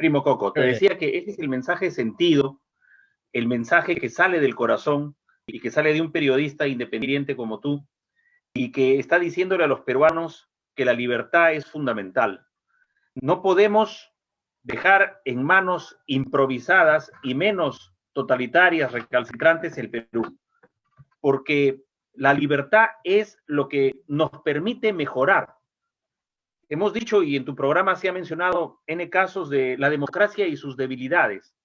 Primo Coco, te Chévere. decía que ese es el mensaje sentido, el mensaje que sale del corazón y que sale de un periodista independiente como tú y que está diciéndole a los peruanos que la libertad es fundamental. No podemos dejar en manos improvisadas y menos totalitarias, recalcitrantes el Perú, porque la libertad es lo que nos permite mejorar. Hemos dicho, y en tu programa se ha mencionado N casos de la democracia y sus debilidades,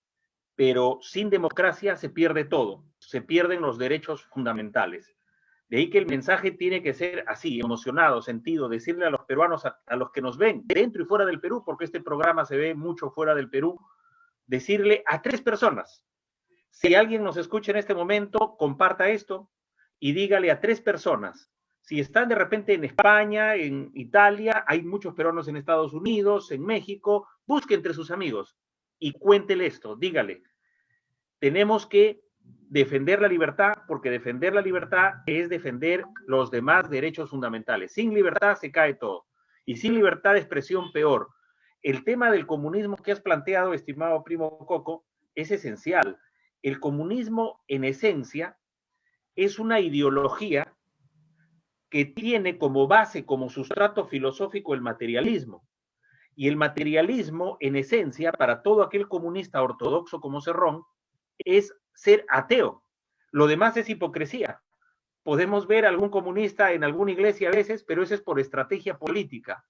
pero sin democracia se pierde todo, se pierden los derechos fundamentales. De ahí que el mensaje tiene que ser así, emocionado, sentido, decirle a los peruanos, a los que nos ven dentro y fuera del Perú, porque este programa se ve mucho fuera del Perú, decirle a 3 personas, si alguien nos escucha en este momento, comparta esto y dígale a 3 personas. Si están de repente en España, en Italia, hay muchos peruanos en Estados Unidos, en México, busque entre sus amigos y cuéntele esto, dígale, tenemos que defender la libertad, porque defender la libertad es defender los demás derechos fundamentales. Sin libertad se cae todo. Y sin libertad de expresión, peor. El tema del comunismo que has planteado, estimado primo Coco, es esencial. El comunismo, en esencia, es una ideología que tiene como base, como sustrato filosófico, el materialismo. Y el materialismo, en esencia, para todo aquel comunista ortodoxo como Cerrón, es ser ateo. Lo demás es hipocresía. Podemos ver a algún comunista en alguna iglesia a veces, pero eso es por estrategia política.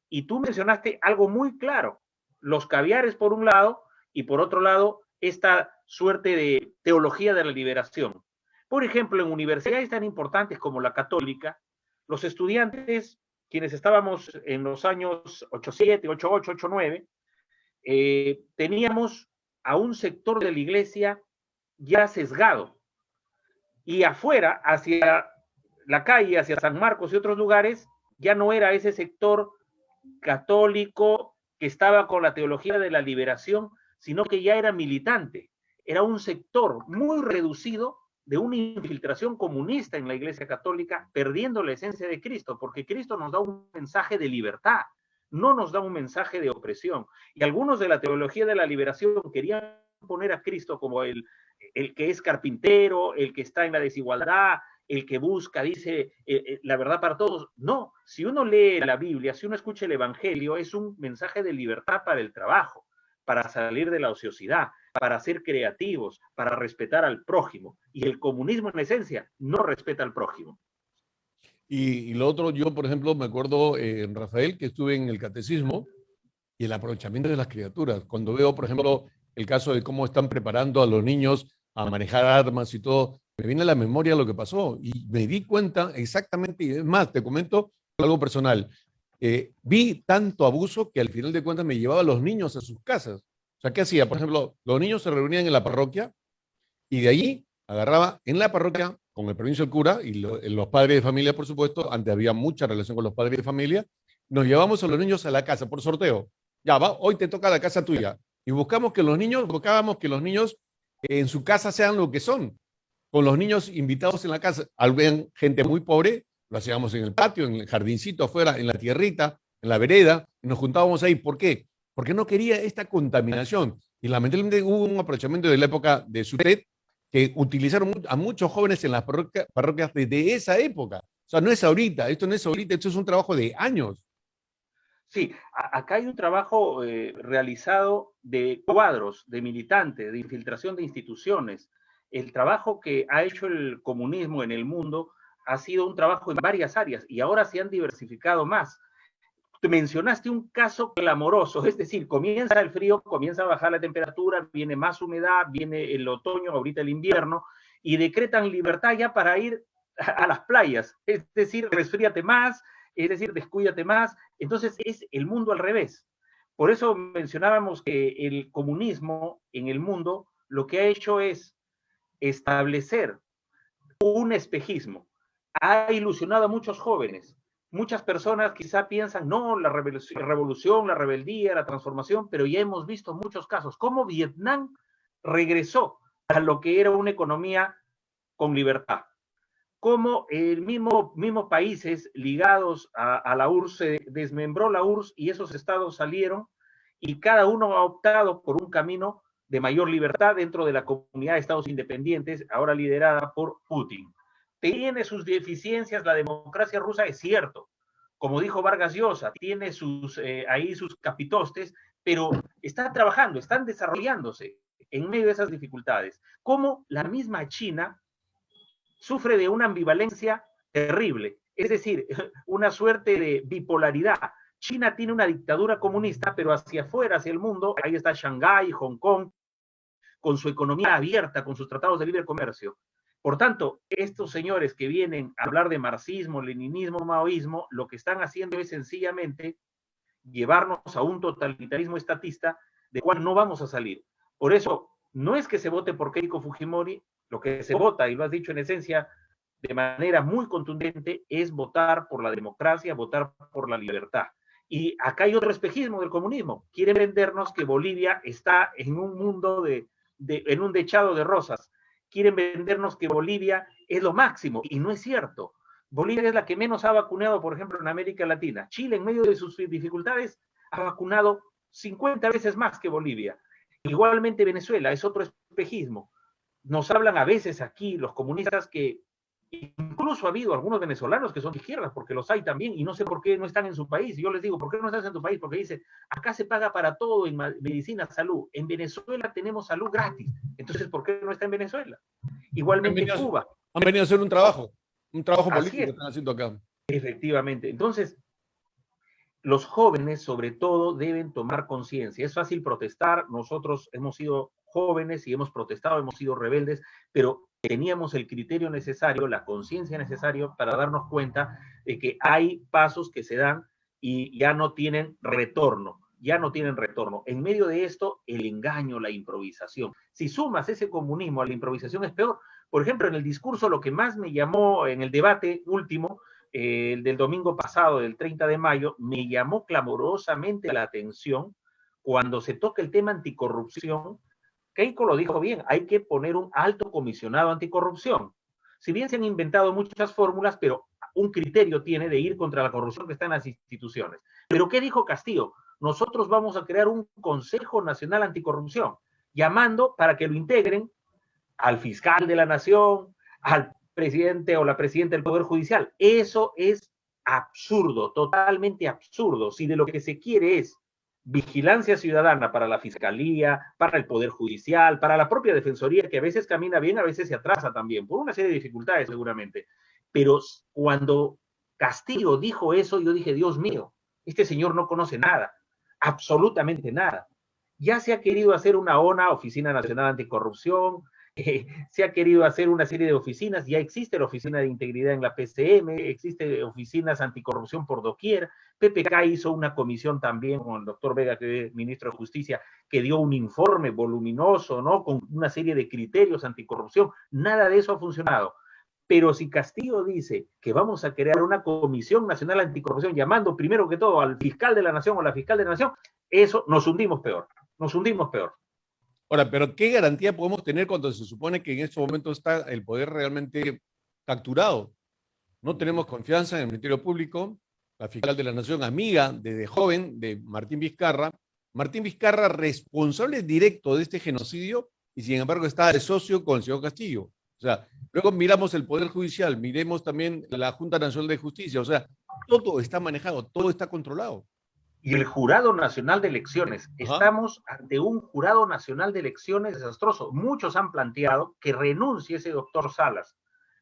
Y tú mencionaste algo muy claro, los caviares por un lado y por otro lado esta suerte de teología de la liberación. Por ejemplo, en universidades tan importantes como la católica, los estudiantes, quienes estábamos en los años 87, 88, 89, teníamos a un sector de la iglesia ya sesgado. Y afuera, hacia la calle, hacia San Marcos y otros lugares, ya no era ese sector católico que estaba con la teología de la liberación, sino que ya era militante. Era un sector muy reducido de una infiltración comunista en la Iglesia Católica, perdiendo la esencia de Cristo, porque Cristo nos da un mensaje de libertad, no nos da un mensaje de opresión. Y algunos de la teología de la liberación querían poner a Cristo como el que es carpintero, el que está en la desigualdad, el que busca, dice, la verdad para todos. No, si uno lee la Biblia, si uno escucha el Evangelio, es un mensaje de libertad para el trabajo, para salir de la ociosidad, para ser creativos, para respetar al prójimo. Y el comunismo, en esencia, no respeta al prójimo. Y lo otro, yo, por ejemplo, me acuerdo en Rafael, que estuve en el catecismo y el aprovechamiento de las criaturas. Cuando veo, por ejemplo, el caso de cómo están preparando a los niños a manejar armas y todo, me viene a la memoria lo que pasó y me di cuenta exactamente, y es más, te comento algo personal. Vi tanto abuso que al final de cuentas me llevaba a los niños a sus casas. O sea, ¿qué hacía? Por ejemplo, los niños se reunían en la parroquia y de ahí agarraba en la parroquia, con el permiso del cura y los padres de familia, por supuesto, antes había mucha relación con los padres de familia, nos llevamos a los niños a la casa por sorteo. Ya va, hoy te toca la casa tuya. Y buscábamos que los niños en su casa sean lo que son, con los niños invitados en la casa. Habían gente muy pobre, lo hacíamos en el patio, en el jardincito afuera, en la tierrita, en la vereda, y nos juntábamos ahí. ¿Por qué? Porque no quería esta contaminación. Y lamentablemente hubo un aprovechamiento de la época de Sutet que utilizaron a muchos jóvenes en las parroquias desde esa época. O sea, no es ahorita, esto no es ahorita, esto es un trabajo de años. Sí, acá hay un trabajo realizado de cuadros, de militantes, de infiltración de instituciones. El trabajo que ha hecho el comunismo en el mundo ha sido un trabajo en varias áreas y ahora se han diversificado más. Te mencionaste un caso clamoroso, es decir, comienza el frío, comienza a bajar la temperatura, viene más humedad, viene el otoño, ahorita el invierno, y decretan libertad ya para ir a las playas, es decir, resfríate más, es decir, descuídate más. Entonces es el mundo al revés. Por eso mencionábamos que el comunismo en el mundo lo que ha hecho es establecer un espejismo. Ha ilusionado a muchos jóvenes. Muchas personas quizá piensan, no, la revolución, la rebeldía, la transformación, pero ya hemos visto muchos casos. Cómo Vietnam regresó a lo que era una economía con libertad. Cómo el mismo países ligados a la URSS se desmembró la URSS y esos estados salieron y cada uno ha optado por un camino de mayor libertad dentro de la comunidad de estados independientes, ahora liderada por Putin. Tiene sus deficiencias la democracia rusa, es cierto. Como dijo Vargas Llosa, tiene ahí sus capitostes, pero están trabajando, están desarrollándose en medio de esas dificultades. Como la misma China sufre de una ambivalencia terrible, es decir, una suerte de bipolaridad. China tiene una dictadura comunista, pero hacia afuera, hacia el mundo, ahí está Shanghái, Hong Kong, con su economía abierta, con sus tratados de libre comercio. Por tanto, estos señores que vienen a hablar de marxismo, leninismo, maoísmo, lo que están haciendo es sencillamente llevarnos a un totalitarismo estatista del cual no vamos a salir. Por eso, no es que se vote por Keiko Fujimori, lo que se vota, y lo has dicho en esencia de manera muy contundente, es votar por la democracia, votar por la libertad. Y acá hay otro espejismo del comunismo. Quieren vendernos que Bolivia está en un mundo en un dechado de rosas. Quieren vendernos que Bolivia es lo máximo, y no es cierto. Bolivia es la que menos ha vacunado, por ejemplo, en América Latina. Chile, en medio de sus dificultades, ha vacunado 50 veces más que Bolivia. Igualmente Venezuela, es otro espejismo. Nos hablan a veces aquí los comunistas que incluso ha habido algunos venezolanos que son de izquierda, porque los hay también, y no sé por qué no están en su país. Yo les digo, ¿por qué no estás en tu país? Porque dice, acá se paga para todo en medicina, salud. En Venezuela tenemos salud gratis. Entonces, ¿por qué no está en Venezuela? Igualmente en Cuba. Han venido a hacer un trabajo político que están haciendo acá. Efectivamente. Entonces, los jóvenes, sobre todo, deben tomar conciencia. Es fácil protestar. Nosotros hemos sido jóvenes y hemos protestado, hemos sido rebeldes, pero teníamos el criterio necesario, la conciencia necesaria para darnos cuenta de que hay pasos que se dan y ya no tienen retorno. Ya no tienen retorno. En medio de esto, el engaño, la improvisación. Si sumas ese comunismo a la improvisación es peor. Por ejemplo, en el discurso, lo que más me llamó en el debate último, el del domingo pasado, del 30 de mayo, me llamó clamorosamente la atención cuando se toca el tema anticorrupción. Keiko lo dijo bien, hay que poner un alto comisionado anticorrupción. Si bien se han inventado muchas fórmulas, pero un criterio tiene de ir contra la corrupción que está en las instituciones. Pero ¿qué dijo Castillo? Nosotros vamos a crear un Consejo Nacional Anticorrupción, llamando para que lo integren al fiscal de la nación, al presidente o la presidenta del Poder Judicial. Eso es absurdo, totalmente absurdo. Si de lo que se quiere es vigilancia ciudadana para la fiscalía, para el Poder Judicial, para la propia Defensoría, que a veces camina bien, a veces se atrasa también, por una serie de dificultades seguramente. Pero cuando Castillo dijo eso, yo dije, Dios mío, este señor no conoce nada, absolutamente nada. Ya se ha querido hacer una ONA, Oficina Nacional Anticorrupción, se ha querido hacer una serie de oficinas, ya existe la Oficina de Integridad en la PCM, existe oficinas anticorrupción por doquier, PPK hizo una comisión también con el doctor Vega, que es ministro de Justicia, que dio un informe voluminoso, ¿no? Con una serie de criterios anticorrupción, nada de eso ha funcionado. Pero si Castillo dice que vamos a crear una Comisión Nacional Anticorrupción, llamando primero que todo al fiscal de la Nación o la fiscal de la Nación, eso nos hundimos peor, nos hundimos peor. Ahora, pero ¿qué garantía podemos tener cuando se supone que en este momento está el poder realmente capturado? No tenemos confianza en el Ministerio Público, la fiscal de la Nación, amiga desde joven de Martín Vizcarra. Martín Vizcarra, responsable directo de este genocidio, y sin embargo está de socio con el señor Castillo. O sea, luego miramos el Poder Judicial, miremos también la Junta Nacional de Justicia. O sea, todo está manejado, todo está controlado. Y el Jurado Nacional de Elecciones. Estamos ante un Jurado Nacional de Elecciones desastroso. Muchos han planteado que renuncie ese doctor Salas,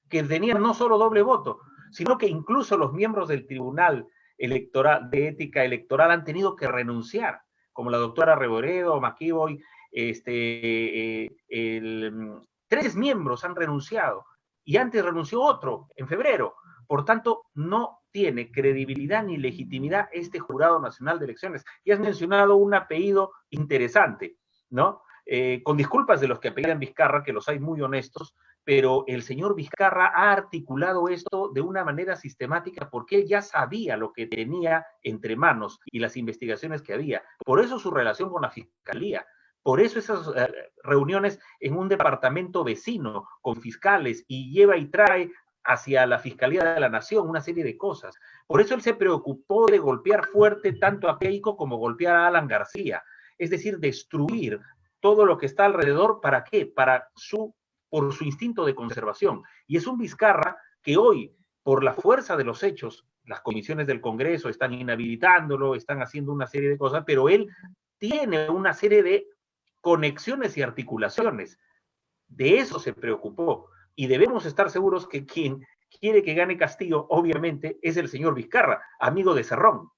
que tenía no solo doble voto, sino que incluso los miembros del Tribunal Electoral, de Ética Electoral han tenido que renunciar, como la doctora Reboredo, McKeeboy, 3 miembros han renunciado, y antes renunció otro, en febrero. Por tanto, no tiene credibilidad ni legitimidad este Jurado Nacional de Elecciones. Y has mencionado un apellido interesante, ¿no? Con disculpas de los que apellidan Vizcarra, que los hay muy honestos, pero el señor Vizcarra ha articulado esto de una manera sistemática porque él ya sabía lo que tenía entre manos y las investigaciones que había. Por eso su relación con la Fiscalía. Por eso esas reuniones en un departamento vecino con fiscales y lleva y trae hacia la Fiscalía de la Nación, una serie de cosas. Por eso él se preocupó de golpear fuerte tanto a Keiko como golpear a Alan García. Es decir, destruir todo lo que está alrededor. ¿Para qué? Por su instinto de conservación. Y es un Vizcarra que hoy, por la fuerza de los hechos, las comisiones del Congreso están inhabilitándolo, están haciendo una serie de cosas, pero él tiene una serie de conexiones y articulaciones. De eso se preocupó. Y debemos estar seguros que quien quiere que gane Castillo, obviamente, es el señor Vizcarra, amigo de Cerrón.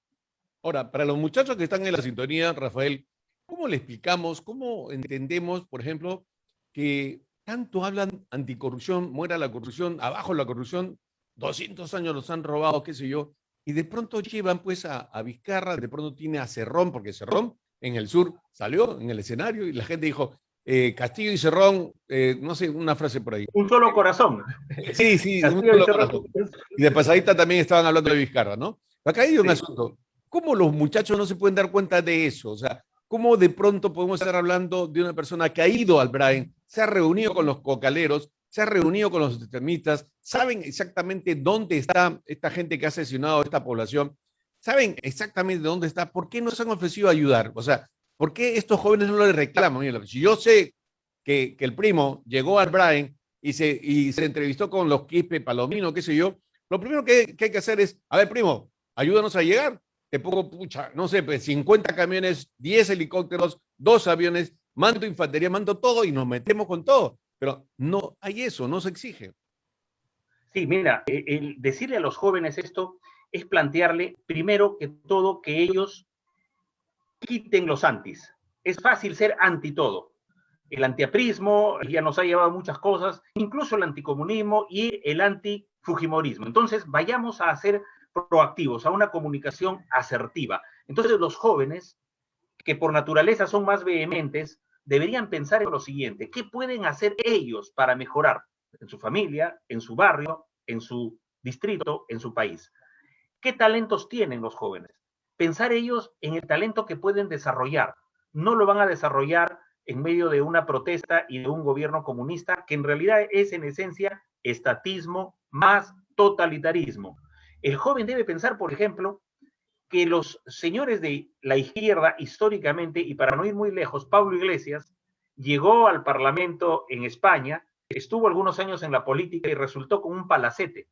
Ahora, para los muchachos que están en la sintonía, Rafael, ¿cómo le explicamos, cómo entendemos, por ejemplo, que tanto hablan anticorrupción, muera la corrupción, abajo la corrupción, 200 años los han robado, qué sé yo, y de pronto llevan pues a Vizcarra, de pronto tiene a Cerrón, porque Cerrón en el sur salió en el escenario y la gente dijo, Castillo y Cerrón, no sé, una frase por ahí. Un solo corazón. Sí, sí, un Castillo y solo Cerrón. corazón. Y de pasadita también estaban hablando de Vizcarra, ¿no? Acá hay un Sí. asunto. ¿Cómo los muchachos no se pueden dar cuenta de eso? O sea, ¿cómo de pronto podemos estar hablando de una persona que ha ido al Brain, se ha reunido con los cocaleros, se ha reunido con los extremistas, saben exactamente dónde está esta gente que ha asesinado a esta población, saben exactamente dónde está, ¿por qué no se han ofrecido a ayudar? O sea, ¿por qué estos jóvenes no le reclaman? Mira, si yo sé que el primo llegó al Brain y se entrevistó con los Quispe, Palomino, qué sé yo, lo primero que hay que hacer es, a ver, primo, ayúdanos a llegar. Te pongo, pucha, no sé, pues 50 camiones, 10 helicópteros, 2 aviones, mando infantería, mando todo y nos metemos con todo. Pero no hay eso, no se exige. Sí, mira, el decirle a los jóvenes esto es plantearle, primero que todo, que ellos quiten los antis. Es fácil ser anti todo. El antiaprismo ya nos ha llevado a muchas cosas, incluso el anticomunismo y el antifujimorismo. Entonces, vayamos a ser proactivos, a una comunicación asertiva. Entonces, los jóvenes, que por naturaleza son más vehementes, deberían pensar en lo siguiente: ¿qué pueden hacer ellos para mejorar en su familia, en su barrio, en su distrito, en su país? ¿Qué talentos tienen los jóvenes? Pensar ellos en el talento que pueden desarrollar. No lo van a desarrollar en medio de una protesta y de un gobierno comunista, que en realidad es en esencia estatismo más totalitarismo. El joven debe pensar, por ejemplo, que los señores de la izquierda históricamente, y para no ir muy lejos, Pablo Iglesias llegó al Parlamento en España, estuvo algunos años en la política y resultó con un palacete.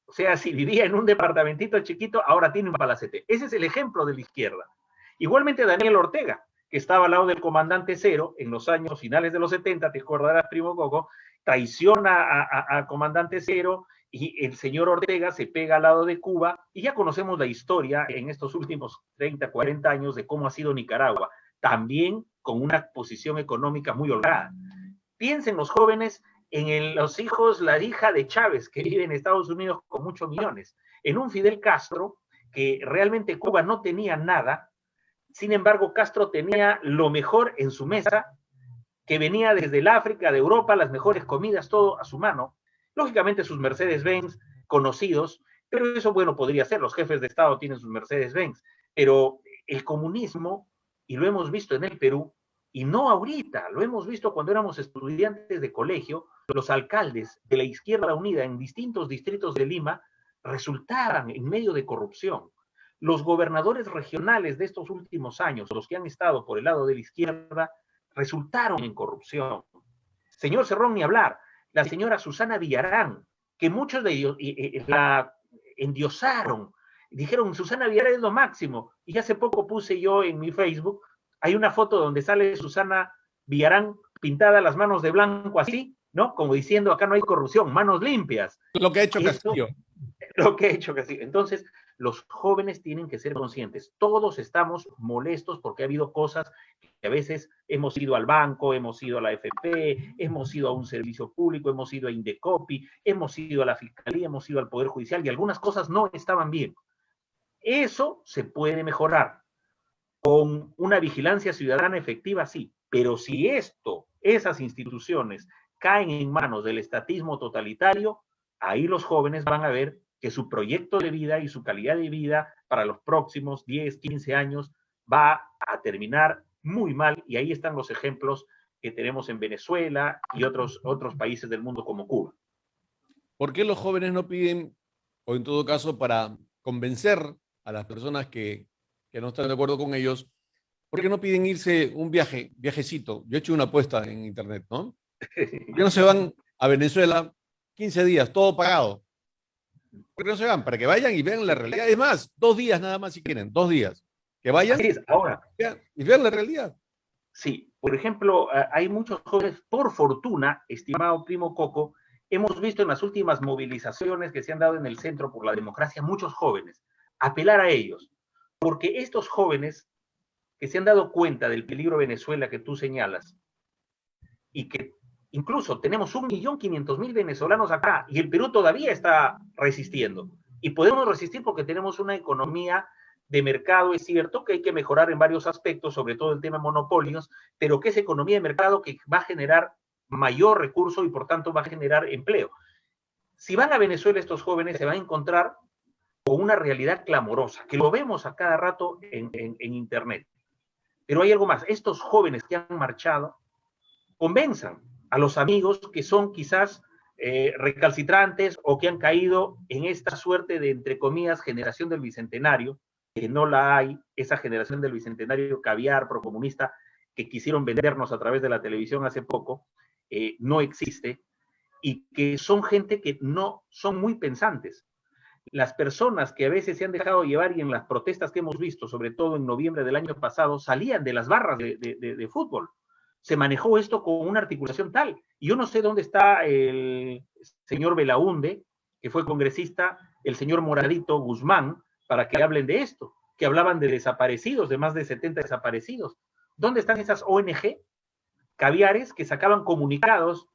O sea, si vivía en un departamentito chiquito, ahora tiene un palacete. Ese es el ejemplo de la izquierda. Igualmente Daniel Ortega, que estaba al lado del comandante Cero en los años finales de los 70, te acordarás, primo Coco, traiciona a comandante Cero, y el señor Ortega se pega al lado de Cuba, y ya conocemos la historia en estos últimos 30, 40 años de cómo ha sido Nicaragua, también con una posición económica muy holgada. Piensen los jóvenes en los hijos, la hija de Chávez, que vive en Estados Unidos con muchos millones, en un Fidel Castro, que realmente Cuba no tenía nada. Sin embargo, Castro tenía lo mejor en su mesa, que venía desde el África, de Europa, las mejores comidas, todo a su mano. Lógicamente sus Mercedes-Benz conocidos, pero eso, bueno, podría ser, los jefes de Estado tienen sus Mercedes-Benz, pero el comunismo, y lo hemos visto en el Perú, y no ahorita, lo hemos visto cuando éramos estudiantes de colegio, los alcaldes de la Izquierda Unida en distintos distritos de Lima resultaban en medio de corrupción. Los gobernadores regionales de estos últimos años, los que han estado por el lado de la izquierda, resultaron en corrupción. Señor Cerrón, ni hablar. La señora Susana Villarán, que muchos de ellos la endiosaron, dijeron, Susana Villarán es lo máximo. Y hace poco puse yo en mi Facebook, hay una foto donde sale Susana Villarán pintada las manos de blanco así, ¿no? Como diciendo, acá no hay corrupción, manos limpias. Lo que ha hecho Eso, Castillo. lo que he hecho que sí. Entonces, los jóvenes tienen que ser conscientes. Todos estamos molestos porque ha habido cosas que a veces hemos ido al banco, hemos ido a la AFP, hemos ido a un servicio público, hemos ido a Indecopi, hemos ido a la Fiscalía, hemos ido al Poder Judicial y algunas cosas no estaban bien. Eso se puede mejorar con una vigilancia ciudadana efectiva, sí, pero si esas instituciones caen en manos del estatismo totalitario, ahí los jóvenes van a ver que su proyecto de vida y su calidad de vida para los próximos 10, 15 años va a terminar muy mal, y ahí están los ejemplos que tenemos en Venezuela y otros países del mundo como Cuba. ¿Por qué los jóvenes no piden, o en todo caso para convencer a las personas que no están de acuerdo con ellos, por qué no piden irse un viajecito? Yo he hecho una apuesta en internet, ¿no? ¿Por qué no se van a Venezuela 15 días, todo pagado? ¿Por qué no se van? Para que vayan y vean la realidad. Es más, 2 días nada más si quieren, 2 días. Que Así vayan es. Ahora, y vean la realidad. sí, por ejemplo, hay muchos jóvenes, por fortuna, estimado primo Coco, hemos visto en las últimas movilizaciones que se han dado en el Centro por la Democracia, muchos jóvenes, apelar a ellos, porque estos jóvenes que se han dado cuenta del peligro de Venezuela que tú señalas, y que incluso tenemos 1.500.000 venezolanos acá, y el Perú todavía está resistiendo, y podemos resistir porque tenemos una economía de mercado, es cierto que hay que mejorar en varios aspectos, sobre todo el tema de monopolios, pero que es economía de mercado que va a generar mayor recurso y por tanto va a generar empleo. Si van a Venezuela estos jóvenes se van a encontrar con una realidad clamorosa, que lo vemos a cada rato en Internet. Pero hay algo más, estos jóvenes que han marchado convenzan a los amigos que son quizás recalcitrantes o que han caído en esta suerte de, entre comillas, generación del Bicentenario, que no la hay, esa generación del Bicentenario caviar, procomunista, que quisieron vendernos a través de la televisión hace poco, no existe, y que son gente que no son muy pensantes. Las personas que a veces se han dejado llevar y en las protestas que hemos visto, sobre todo en noviembre del año pasado, salían de las barras de fútbol. Se manejó esto con una articulación tal. Y yo no sé dónde está el señor Belaunde, que fue congresista, el señor Moradito Guzmán, para que hablen de esto, que hablaban de desaparecidos, de más de 70 desaparecidos. ¿Dónde están esas ONG caviares que sacaban comunicados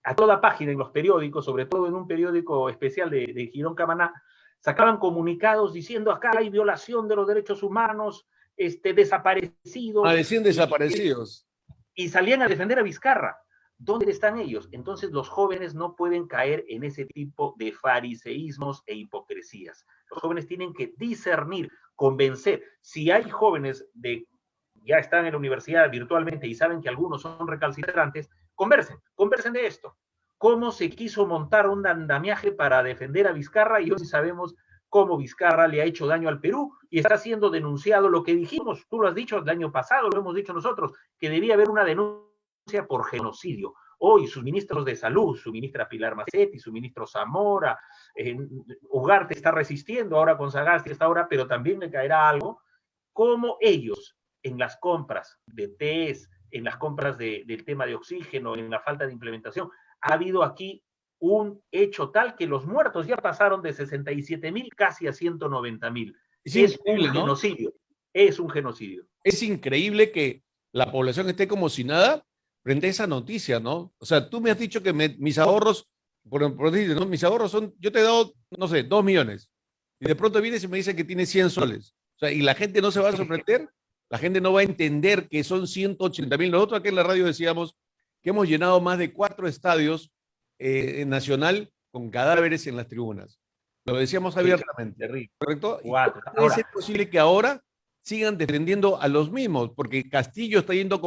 a toda página en los periódicos, sobre todo en un periódico especial de Girón Camaná, sacaban comunicados diciendo acá hay violación de los derechos humanos, desaparecidos, Decían desaparecidos. y salían a defender a Vizcarra. ¿Dónde están ellos? Entonces los jóvenes no pueden caer en ese tipo de fariseísmos e hipocresías. Los jóvenes tienen que discernir, convencer. Si hay jóvenes ya están en la universidad virtualmente y saben que algunos son recalcitrantes, conversen de esto. ¿Cómo se quiso montar un andamiaje para defender a Vizcarra? Y hoy sabemos cómo Vizcarra le ha hecho daño al Perú y está siendo denunciado lo que dijimos, tú lo has dicho el año pasado, lo hemos dicho nosotros, que debía haber una denuncia por genocidio. Hoy sus ministros de salud, su ministra Pilar Macetti, su ministro Zamora, Ugarte está resistiendo ahora con Sagasti hasta ahora, pero también le caerá algo, como ellos en las compras de test, en las compras del tema de oxígeno, en la falta de implementación, ha habido aquí un hecho tal que los muertos ya pasaron de 67.000 casi a 190.000. Es un genocidio, ¿no? Es un genocidio. Es increíble que la población esté como si nada frente a esa noticia, ¿no? O sea, tú me has dicho que mis ahorros, ¿no? Mis ahorros son, yo te he dado, no sé, 2 millones. Y de pronto vienes y me dices que tienes 100 soles. O sea, y la gente no se va a sorprender, la gente no va a entender que son 180.000. Nosotros aquí en la radio decíamos que hemos llenado más de 4 estadios en Nacional con cadáveres en las tribunas. Lo decíamos abiertamente, ¿correcto? ¿Y cómo es posible que ahora sigan defendiendo a los mismos? Porque Castillo está yendo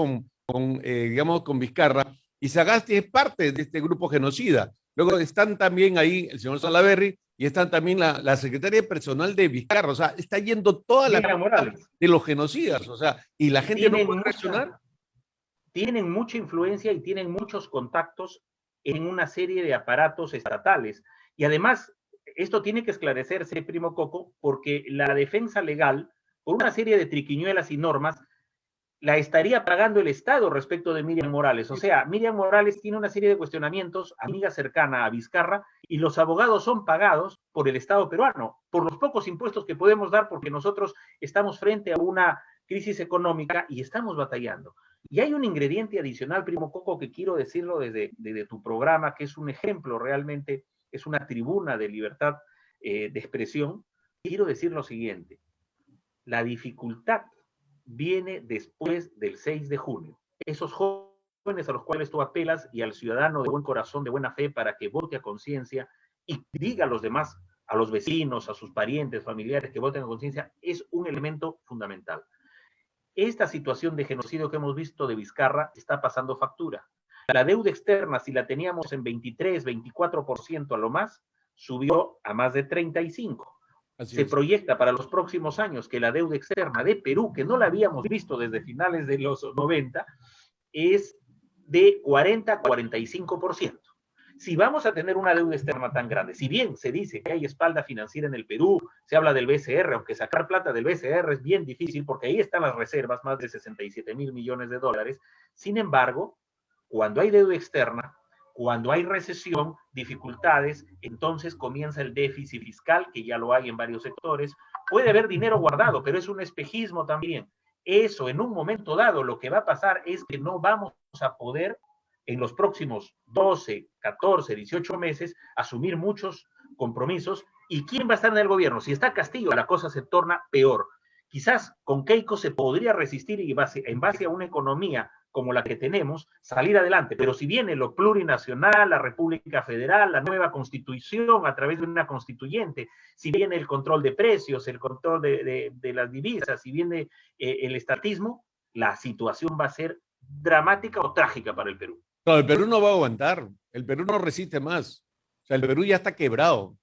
digamos, con Vizcarra, y Sagasti es parte de este grupo genocida. Luego están también ahí el señor Salaverry y están también la secretaria personal de Vizcarra. O sea, está yendo toda la de los genocidas. O sea, y la gente no puede reaccionar. Tienen mucha influencia y tienen muchos contactos en una serie de aparatos estatales. Y además, esto tiene que esclarecerse, primo Coco, porque la defensa legal, por una serie de triquiñuelas y normas, la estaría pagando el Estado respecto de Miriam Morales. O sea, Miriam Morales tiene una serie de cuestionamientos, amiga cercana a Vizcarra, y los abogados son pagados por el Estado peruano, por los pocos impuestos que podemos dar, porque nosotros estamos frente a una crisis económica y estamos batallando. Y hay un ingrediente adicional, primo Coco, que quiero decirlo desde tu programa, que es un ejemplo realmente, es una tribuna de libertad de expresión. Quiero decir lo siguiente: la dificultad viene después del 6 de junio. Esos jóvenes a los cuales tú apelas y al ciudadano de buen corazón, de buena fe, para que vote a conciencia y diga a los demás, a los vecinos, a sus parientes, familiares, que voten a conciencia, es un elemento fundamental. Esta situación de genocidio que hemos visto de Vizcarra está pasando factura. La deuda externa, si la teníamos en 23, 24% a lo más, subió a más de 35%. Así Se es. proyecta para los próximos años que la deuda externa de Perú, que no la habíamos visto desde finales de los 90, es de 40 a 45%. Si vamos a tener una deuda externa tan grande, si bien se dice que hay espalda financiera en el Perú, se habla del BCR, aunque sacar plata del BCR es bien difícil porque ahí están las reservas, más de 67,000 millones de dólares. Sin embargo, cuando hay deuda externa, cuando hay recesión, dificultades, entonces comienza el déficit fiscal, que ya lo hay en varios sectores. Puede haber dinero guardado, pero es un espejismo también. Eso, en un momento dado, lo que va a pasar es que no vamos a poder en los próximos 12, 14, 18 meses asumir muchos compromisos. ¿Y quién va a estar en el gobierno? Si está Castillo, la cosa se torna peor. Quizás con Keiko se podría resistir y en base a una economía como la que tenemos, salir adelante. Pero si viene lo plurinacional, la República Federal, la nueva constitución a través de una constituyente, si viene el control de precios, el control de las divisas, si viene el estatismo, la situación va a ser dramática o trágica para el Perú. No, el Perú no va a aguantar, el Perú no resiste más. O sea, el Perú ya está quebrado. O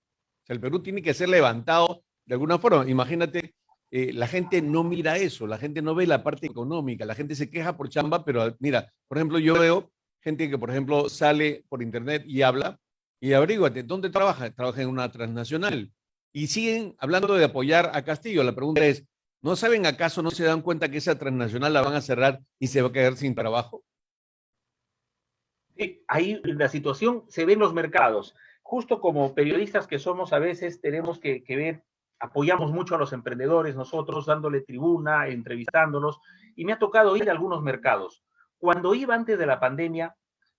sea, el Perú tiene que ser levantado de alguna forma. Imagínate, la gente no mira eso, la gente no ve la parte económica, la gente se queja por chamba, pero mira, por ejemplo, yo veo gente que, por ejemplo, sale por internet y habla, y averíguate, ¿dónde trabaja? Trabaja en una transnacional. Y siguen hablando de apoyar a Castillo. La pregunta es, ¿no saben acaso, no se dan cuenta que esa transnacional la van a cerrar y se va a quedar sin trabajo? Ahí la situación se ve en los mercados. Justo como periodistas que somos, a veces tenemos que ver, apoyamos mucho a los emprendedores, nosotros dándole tribuna, entrevistándolos, y me ha tocado ir a algunos mercados. Cuando iba antes de la pandemia,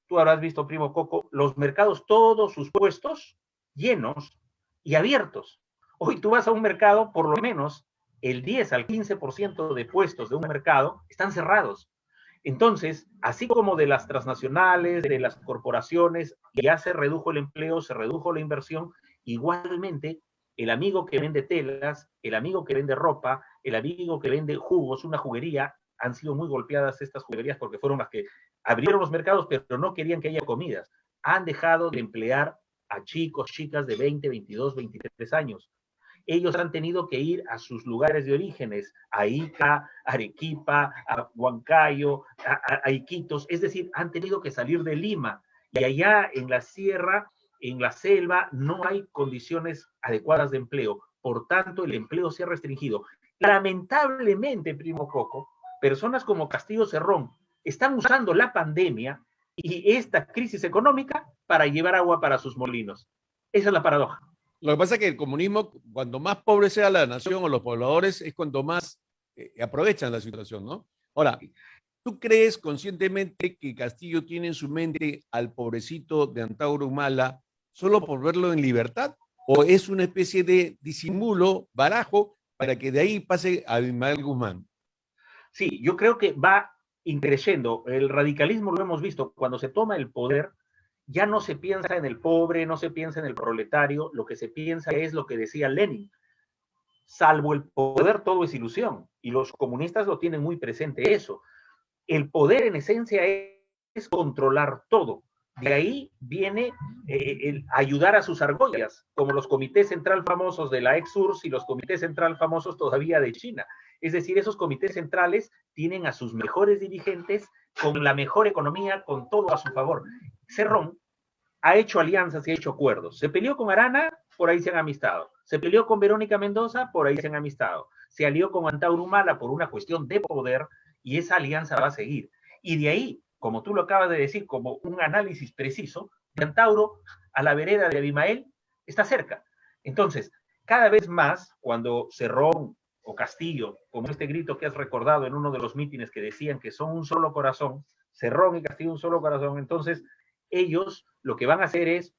tú habrás visto, primo Coco, los mercados, todos sus puestos llenos y abiertos. Hoy tú vas a un mercado, por lo menos el 10 al 15% de puestos de un mercado están cerrados. Entonces, así como de las transnacionales, de las corporaciones, ya se redujo el empleo, se redujo la inversión, igualmente el amigo que vende telas, el amigo que vende ropa, el amigo que vende jugos, una juguería, han sido muy golpeadas estas juguerías porque fueron las que abrieron los mercados, pero no querían que haya comidas. Han dejado de emplear a chicos, chicas de 20, 22, 23 años. Ellos han tenido que ir a sus lugares de orígenes, a Ica, Arequipa, a Huancayo, a Iquitos, es decir, han tenido que salir de Lima. Y allá en la sierra, en la selva, no hay condiciones adecuadas de empleo. Por tanto, el empleo se ha restringido. Lamentablemente, primo Coco, personas como Castillo Cerrón están usando la pandemia y esta crisis económica para llevar agua para sus molinos. Esa es la paradoja. Lo que pasa es que el comunismo, cuando más pobre sea la nación o los pobladores, es cuando más aprovechan la situación, ¿no? Ahora, ¿tú crees conscientemente que Castillo tiene en su mente al pobrecito de Antauro Humala solo por verlo en libertad? ¿O es una especie de disimulo, barajo, para que de ahí pase a Ismael Guzmán? Sí, yo creo que va increciendo. El radicalismo lo hemos visto. Cuando se toma el poder, ya no se piensa en el pobre, no se piensa en el proletario, lo que se piensa es lo que decía Lenin. Salvo el poder, todo es ilusión. Y los comunistas lo tienen muy presente eso. El poder en esencia es controlar todo. De ahí viene el ayudar a sus argollas, como los comités central famosos de la ex-URSS y los comités central famosos todavía de China. Es decir, esos comités centrales tienen a sus mejores dirigentes con la mejor economía, con todo a su favor. Cerrón ha hecho alianzas y ha hecho acuerdos. Se peleó con Arana, por ahí se han amistado. Se peleó con Verónica Mendoza, por ahí se han amistado. Se alió con Antauro Humala por una cuestión de poder y esa alianza va a seguir. Y de ahí, como tú lo acabas de decir, como un análisis preciso, de Antauro a la vereda de Abimael está cerca. Entonces, cada vez más, cuando Cerrón o Castillo, como este grito que has recordado en uno de los mítines que decían que son un solo corazón, Cerrón y Castillo un solo corazón, entonces ellos lo que van a hacer es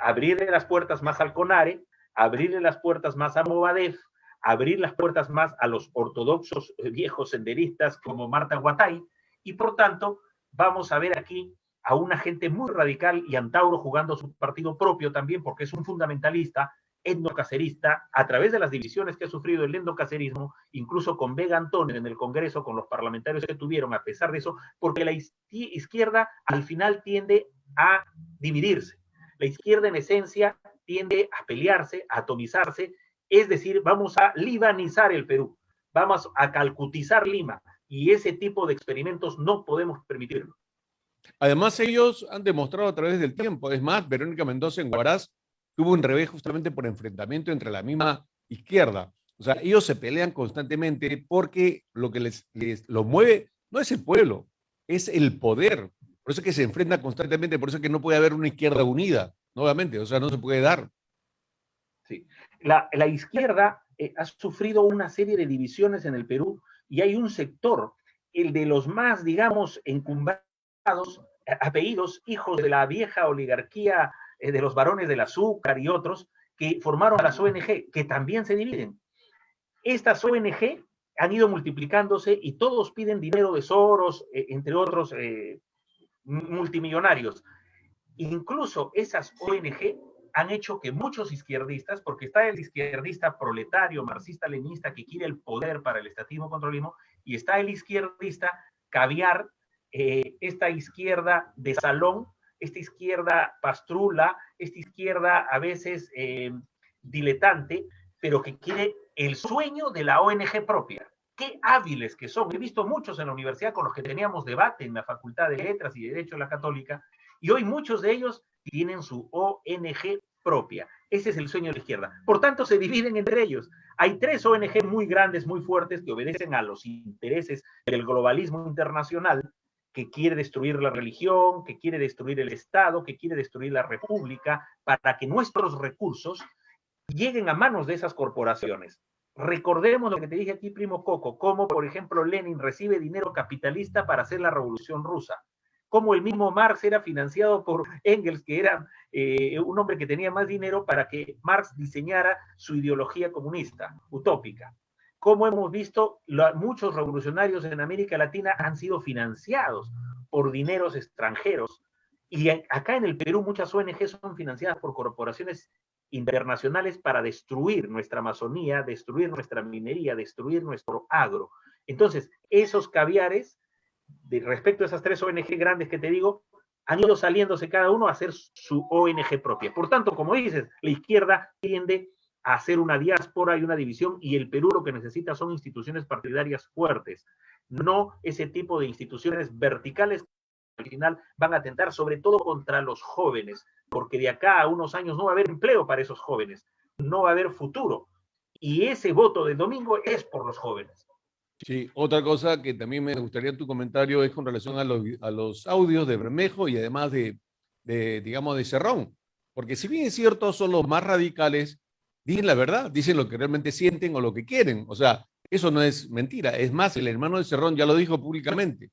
abrirle las puertas más al CONARE, abrirle las puertas más a Movadef, abrir las puertas más a los ortodoxos viejos senderistas como Marta Guatay, y por tanto vamos a ver aquí a una gente muy radical y Antauro jugando su partido propio también porque es un fundamentalista etnocacerista a través de las divisiones que ha sufrido el etnocacerismo, incluso con Vega Antonio en el Congreso, con los parlamentarios que tuvieron, a pesar de eso, porque la izquierda al final tiende a dividirse. La izquierda en esencia tiende a pelearse, a atomizarse, es decir, vamos a libanizar el Perú, vamos a calcutizar Lima, y ese tipo de experimentos no podemos permitirlo. Además, ellos han demostrado a través del tiempo. Es más, Verónica Mendoza en Huaraz tuvo un revés justamente por enfrentamiento entre la misma izquierda. O sea, ellos se pelean constantemente porque lo que les lo mueve no es el pueblo, es el poder. Por eso es que se enfrentan constantemente, por eso es que no puede haber una izquierda unida, nuevamente, o sea, no se puede dar. Sí. La izquierda ha sufrido una serie de divisiones en el Perú y hay un sector, el de los más, digamos, encumbrados, apellidos, hijos de la vieja oligarquía de los varones del azúcar y otros, que formaron las ONG, que también se dividen. Estas ONG han ido multiplicándose y todos piden dinero de Soros, entre otros multimillonarios. Incluso esas ONG han hecho que muchos izquierdistas, porque está el izquierdista proletario, marxista-leninista, que quiere el poder para el estatismo-controlismo, y está el izquierdista caviar, esta izquierda de salón, esta izquierda pastrula, esta izquierda a veces diletante, pero que quiere el sueño de la ONG propia. Qué hábiles que son. He visto muchos en la universidad con los que teníamos debate en la Facultad de Letras y Derecho de la Católica, y hoy muchos de ellos tienen su ONG propia. Ese es el sueño de la izquierda. Por tanto, se dividen entre ellos. Hay 3 ONG muy grandes, muy fuertes, que obedecen a los intereses del globalismo internacional, que quiere destruir la religión, que quiere destruir el Estado, que quiere destruir la República, para que nuestros recursos lleguen a manos de esas corporaciones. Recordemos lo que te dije aquí, primo Coco, cómo, por ejemplo, Lenin recibe dinero capitalista para hacer la revolución rusa, como el mismo Marx era financiado por Engels, que era un hombre que tenía más dinero para que Marx diseñara su ideología comunista, utópica. Como hemos visto, muchos revolucionarios en América Latina han sido financiados por dineros extranjeros. Y acá en el Perú muchas ONG son financiadas por corporaciones internacionales para destruir nuestra Amazonía, destruir nuestra minería, destruir nuestro agro. Entonces, esos caviares, respecto a esas 3 ONG grandes que te digo, han ido saliéndose cada uno a hacer su ONG propia. Por tanto, como dices, la izquierda tiende a hacer una diáspora y una división, y el Perú lo que necesita son instituciones partidarias fuertes, no ese tipo de instituciones verticales que al final van a atentar sobre todo contra los jóvenes, porque de acá a unos años no va a haber empleo para esos jóvenes, no va a haber futuro. Y ese voto del domingo es por los jóvenes. Sí, otra cosa que también me gustaría tu comentario es con relación a los audios de Bermejo y además digamos, de Cerrón. Porque si bien es cierto, son los más radicales, dicen la verdad, dicen lo que realmente sienten o lo que quieren. O sea, eso no es mentira. Es más, el hermano de Cerrón ya lo dijo públicamente.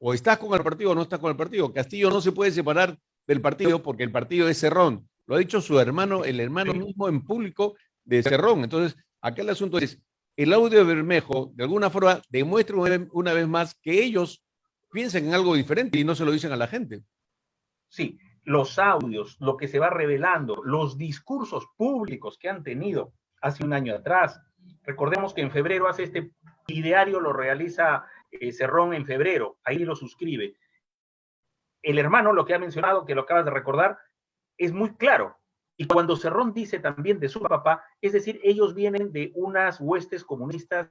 O estás con el partido o no estás con el partido. Castillo no se puede separar del partido porque el partido es Cerrón. Lo ha dicho su hermano, el hermano mismo en público de Cerrón. Entonces, acá el asunto es, el audio de Bermejo, de alguna forma, demuestra una vez más que ellos piensan en algo diferente y no se lo dicen a la gente. Sí, los audios, lo que se va revelando, los discursos públicos que han tenido hace un año atrás. Recordemos que en febrero hace este ideario, lo realiza Cerrón en febrero, ahí lo suscribe. El hermano, lo que ha mencionado, que lo acabas de recordar, es muy claro. Y cuando Cerrón dice también de su papá, es decir, ellos vienen de unas huestes comunistas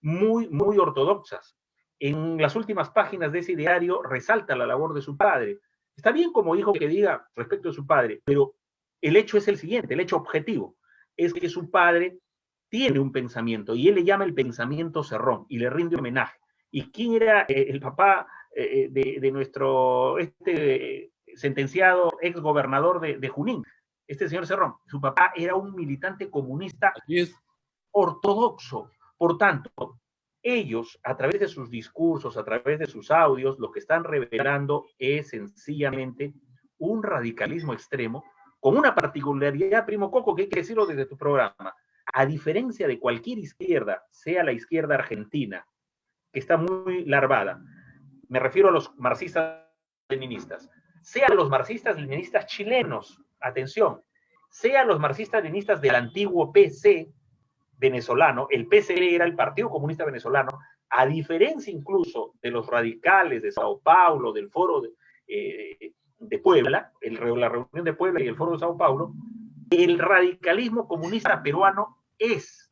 muy, muy ortodoxas. En las últimas páginas de ese diario resalta la labor de su padre. Está bien como hijo que diga respecto de su padre, pero el hecho es el siguiente, el hecho objetivo, es que su padre tiene un pensamiento y él le llama el pensamiento Cerrón y le rinde homenaje. ¿Y quién era el papá de nuestro sentenciado ex gobernador de Junín? Este señor Cerrón, su papá era un militante comunista Así es. ortodoxo. Por tanto, ellos, a través de sus discursos, a través de sus audios, lo que están revelando es sencillamente un radicalismo extremo, con una particularidad, primo Coco, que hay que decirlo desde tu programa. A diferencia de cualquier izquierda, sea la izquierda argentina, que está muy larvada, me refiero a los marxistas leninistas, sea los marxistas leninistas chilenos, atención, sean los marxistas-leninistas del antiguo PC venezolano, el PCV era el Partido Comunista Venezolano, a diferencia incluso de los radicales de Sao Paulo, del foro de Puebla, la reunión de Puebla y el foro de Sao Paulo, el radicalismo comunista peruano es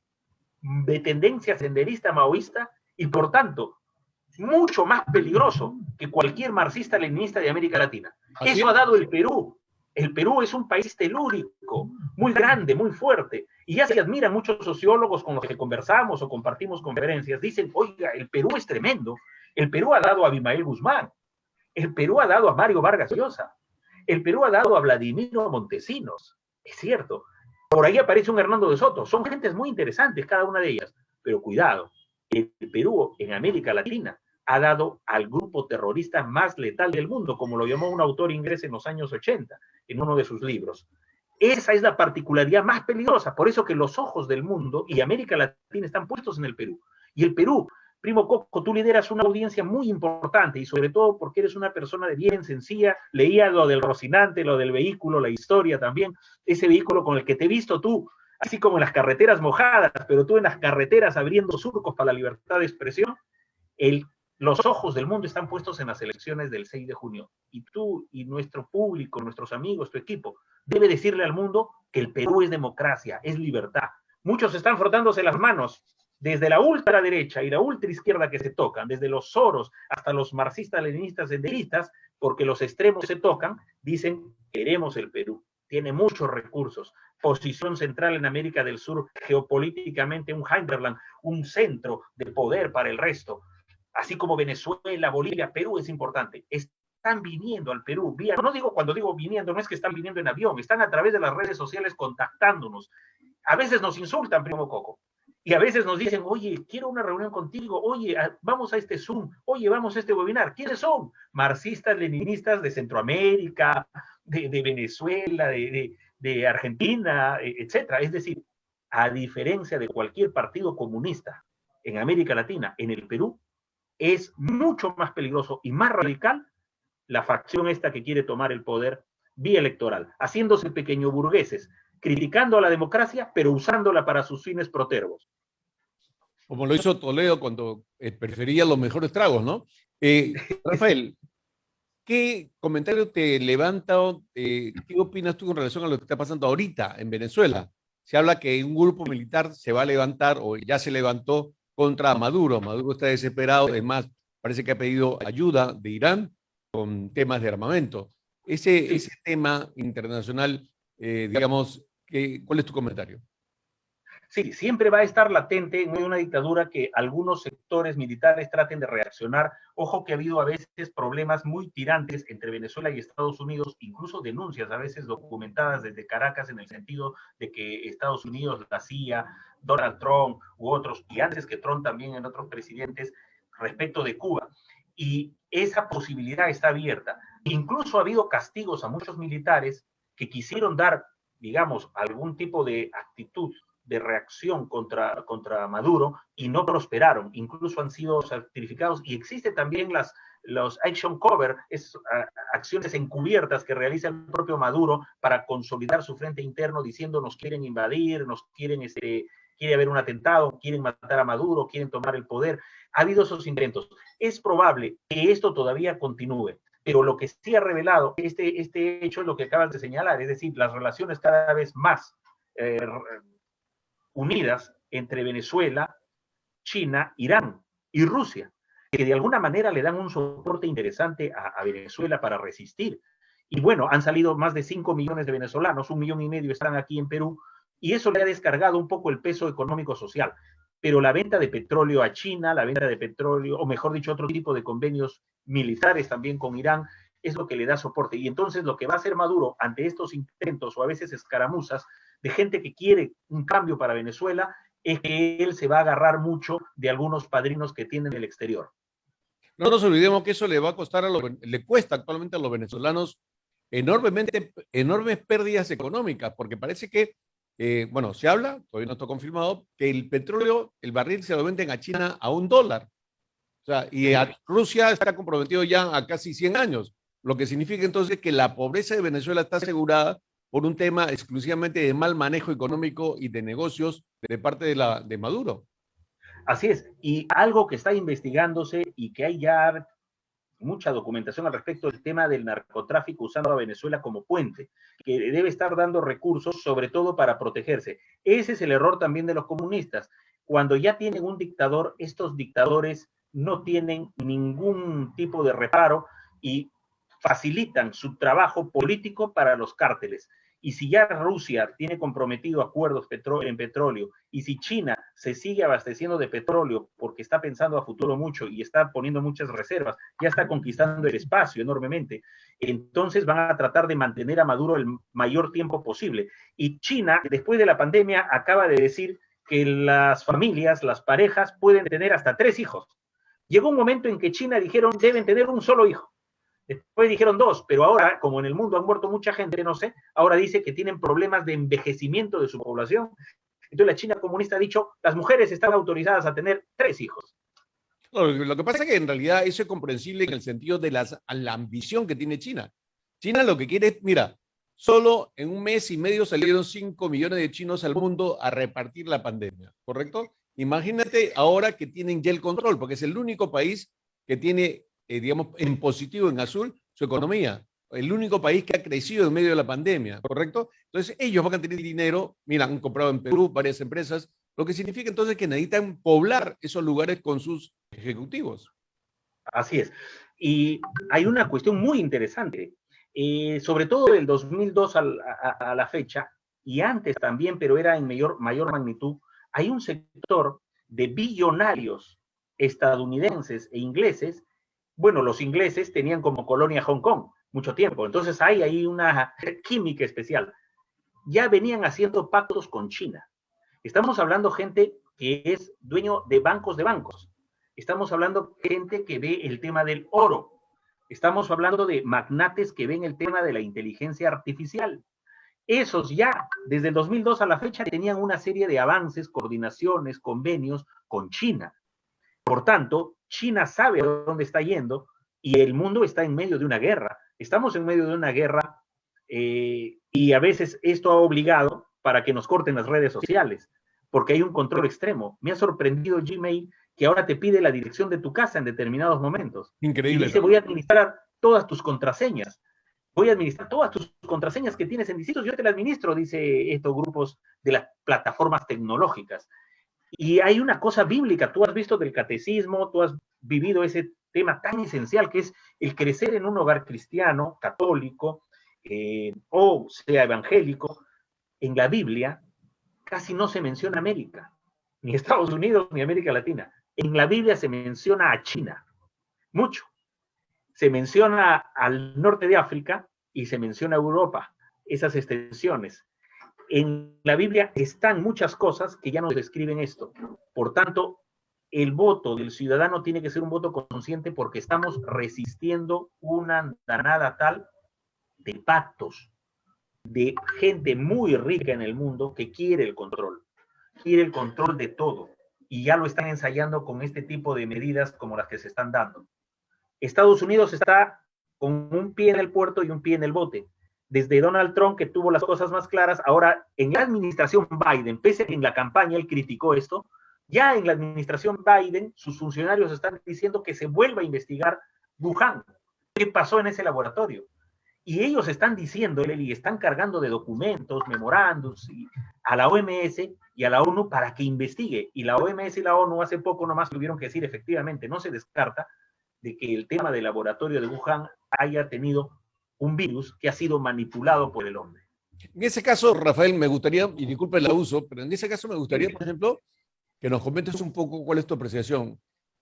de tendencia senderista maoísta y por tanto mucho más peligroso que cualquier marxista-leninista de América Latina. ¿Así? Eso ha dado el Perú. El Perú es un país telúrico, muy grande, muy fuerte, y ya se admiran muchos sociólogos con los que conversamos o compartimos conferencias, dicen, oiga, el Perú es tremendo, el Perú ha dado a Abimael Guzmán, el Perú ha dado a Mario Vargas Llosa, el Perú ha dado a Vladimiro Montesinos, es cierto, por ahí aparece un Hernando de Soto, son gentes muy interesantes cada una de ellas, pero cuidado, el Perú en América Latina ha dado al grupo terrorista más letal del mundo, como lo llamó un autor inglés en los años 80, en uno de sus libros. Esa es la particularidad más peligrosa, por eso que los ojos del mundo y América Latina están puestos en el Perú. Y el Perú, primo Coco, tú lideras una audiencia muy importante y sobre todo porque eres una persona de bien sencilla, leía lo del Rocinante, lo del vehículo, la historia también, ese vehículo con el que te he visto tú, así como en las carreteras mojadas, pero tú en las carreteras abriendo surcos para la libertad de expresión, los ojos del mundo están puestos en las elecciones del 6 de junio. Y tú y nuestro público, nuestros amigos, tu equipo, debe decirle al mundo que el Perú es democracia, es libertad. Muchos están frotándose las manos, desde la ultraderecha y la ultraizquierda que se tocan, desde los Soros hasta los marxistas, leninistas, senderistas, porque los extremos se tocan, dicen, queremos el Perú. Tiene muchos recursos, posición central en América del Sur, geopolíticamente un hinterland, un centro de poder para el resto. Así como Venezuela, Bolivia, Perú es importante. Están viniendo al Perú. No digo, cuando digo viniendo, no es que están viniendo en avión, están a través de las redes sociales contactándonos. A veces nos insultan, primo Coco. Y a veces nos dicen, oye, quiero una reunión contigo, oye, vamos a este Zoom, oye, vamos a este webinar. ¿Quiénes son? Marxistas, leninistas de Centroamérica, de Venezuela, de Argentina, etcétera. Es decir, a diferencia de cualquier partido comunista en América Latina, en el Perú, es mucho más peligroso y más radical la facción esta que quiere tomar el poder vía electoral, haciéndose pequeño burgueses, criticando a la democracia, pero usándola para sus fines protervos. Como lo hizo Toledo cuando prefería los mejores tragos, ¿no? Rafael, ¿qué comentario te levanta, qué opinas tú con relación a lo que está pasando ahorita en Venezuela? Se habla que un grupo militar se va a levantar o ya se levantó contra Maduro. Maduro está desesperado, además parece que ha pedido ayuda de Irán con temas de armamento. Ese tema internacional, digamos, ¿cuál es tu comentario? Sí, siempre va a estar latente en una dictadura que algunos sectores militares traten de reaccionar. Ojo que ha habido a veces problemas muy tirantes entre Venezuela y Estados Unidos, incluso denuncias a veces documentadas desde Caracas en el sentido de que Estados Unidos, la CIA, Donald Trump u otros, y antes que Trump también en otros presidentes, respecto de Cuba. Y esa posibilidad está abierta. Incluso ha habido castigos a muchos militares que quisieron dar, digamos, algún tipo de actitud de reacción contra Maduro y no prosperaron, incluso han sido certificados y existe también los action cover, acciones encubiertas que realiza el propio Maduro para consolidar su frente interno diciendo nos quieren invadir, nos quieren, quiere haber un atentado, quieren matar a Maduro, quieren tomar el poder. Ha habido esos intentos. Es probable que esto todavía continúe, pero lo que sí ha revelado este hecho es lo que acabas de señalar, es decir, las relaciones cada vez más unidas entre Venezuela, China, Irán y Rusia, que de alguna manera le dan un soporte interesante a Venezuela para resistir. Y bueno, han salido más de 5 millones de venezolanos, 1,5 millones están aquí en Perú, y eso le ha descargado un poco el peso económico-social. Pero la venta de petróleo a China, la venta de petróleo, o mejor dicho, otro tipo de convenios militares también con Irán, es lo que le da soporte. Y entonces lo que va a hacer Maduro ante estos intentos o a veces escaramuzas de gente que quiere un cambio para Venezuela es que él se va a agarrar mucho de algunos padrinos que tienen el exterior. No nos olvidemos que eso le va a costar le cuesta actualmente a los venezolanos enormes pérdidas económicas, porque parece que, bueno, se habla, todavía no está confirmado, que el petróleo, el barril se lo venden a China a $1. O sea, y Rusia está comprometido ya a casi 100 años, lo que significa entonces que la pobreza de Venezuela está asegurada por un tema exclusivamente de mal manejo económico y de negocios de parte de Maduro. Así es. Y algo que está investigándose y que hay ya mucha documentación al respecto del tema del narcotráfico usando a Venezuela como puente, que debe estar dando recursos sobre todo para protegerse. Ese es el error también de los comunistas. Cuando ya tienen un dictador, estos dictadores no tienen ningún tipo de reparo y facilitan su trabajo político para los cárteles. Y si ya Rusia tiene comprometido acuerdos en petróleo, y si China se sigue abasteciendo de petróleo porque está pensando a futuro mucho y está poniendo muchas reservas, ya está conquistando el espacio enormemente, entonces van a tratar de mantener a Maduro el mayor tiempo posible. Y China, después de la pandemia, acaba de decir que las familias, las parejas, pueden tener hasta 3 hijos. Llegó un momento en que China dijeron deben tener un solo hijo. Después dijeron 2, pero ahora, como en el mundo han muerto mucha gente, no sé, ahora dice que tienen problemas de envejecimiento de su población. Entonces la China comunista ha dicho, las mujeres están autorizadas a tener 3 hijos. No, lo que pasa es que en realidad eso es comprensible en el sentido de la ambición que tiene China. China lo que quiere es, mira, solo en un mes y medio salieron 5 millones de chinos al mundo a repartir la pandemia, ¿correcto? Imagínate ahora que tienen ya el control, porque es el único país que tiene, digamos, en positivo, en azul, su economía. El único país que ha crecido en medio de la pandemia, ¿correcto? Entonces ellos van a tener dinero, mira, han comprado en Perú varias empresas, lo que significa entonces que necesitan poblar esos lugares con sus ejecutivos. Así es. Y hay una cuestión muy interesante, sobre todo del 2002 a la fecha, y antes también, pero era en mayor magnitud, hay un sector de billonarios estadounidenses e ingleses. Bueno, los ingleses tenían como colonia Hong Kong mucho tiempo, entonces hay ahí una química especial. Ya venían haciendo pactos con China. Estamos hablando gente que es dueño de bancos. Estamos hablando de gente que ve el tema del oro. Estamos hablando de magnates que ven el tema de la inteligencia artificial. Esos ya, desde el 2002 a la fecha, tenían una serie de avances, coordinaciones, convenios con China. Por tanto, China sabe a dónde está yendo y el mundo está en medio de una guerra. Estamos en medio de una guerra y a veces esto ha obligado para que nos corten las redes sociales, porque hay un control extremo. Me ha sorprendido Gmail que ahora te pide la dirección de tu casa en determinados momentos. Increíble. Y dice, voy a administrar todas tus contraseñas. Voy a administrar todas tus contraseñas que tienes en distintos, yo te las administro, dice estos grupos de las plataformas tecnológicas. Y hay una cosa bíblica, tú has visto del catecismo, tú has vivido ese tema tan esencial que es el crecer en un hogar cristiano, católico, o sea evangélico. En la Biblia casi no se menciona América, ni Estados Unidos, ni América Latina. En la Biblia se menciona a China, mucho. Se menciona al norte de África y se menciona a Europa, esas extensiones. En la Biblia están muchas cosas que ya nos describen esto. Por tanto, el voto del ciudadano tiene que ser un voto consciente porque estamos resistiendo una andanada tal de pactos, de gente muy rica en el mundo que quiere el control de todo. Y ya lo están ensayando con este tipo de medidas como las que se están dando. Estados Unidos está con un pie en el puerto y un pie en el bote. Desde Donald Trump, que tuvo las cosas más claras, ahora en la administración Biden, pese a que en la campaña él criticó esto, ya en la administración Biden, sus funcionarios están diciendo que se vuelva a investigar Wuhan. ¿Qué pasó en ese laboratorio? Y ellos están diciéndole y están cargando de documentos, memorándums a la OMS y a la ONU para que investigue. Y la OMS y la ONU hace poco nomás tuvieron que decir, efectivamente, no se descarta de que el tema del laboratorio de Wuhan haya tenido un virus que ha sido manipulado por el hombre. En ese caso, Rafael, me gustaría, y disculpe el abuso, pero en ese caso me gustaría, por ejemplo, que nos comentes un poco cuál es tu apreciación.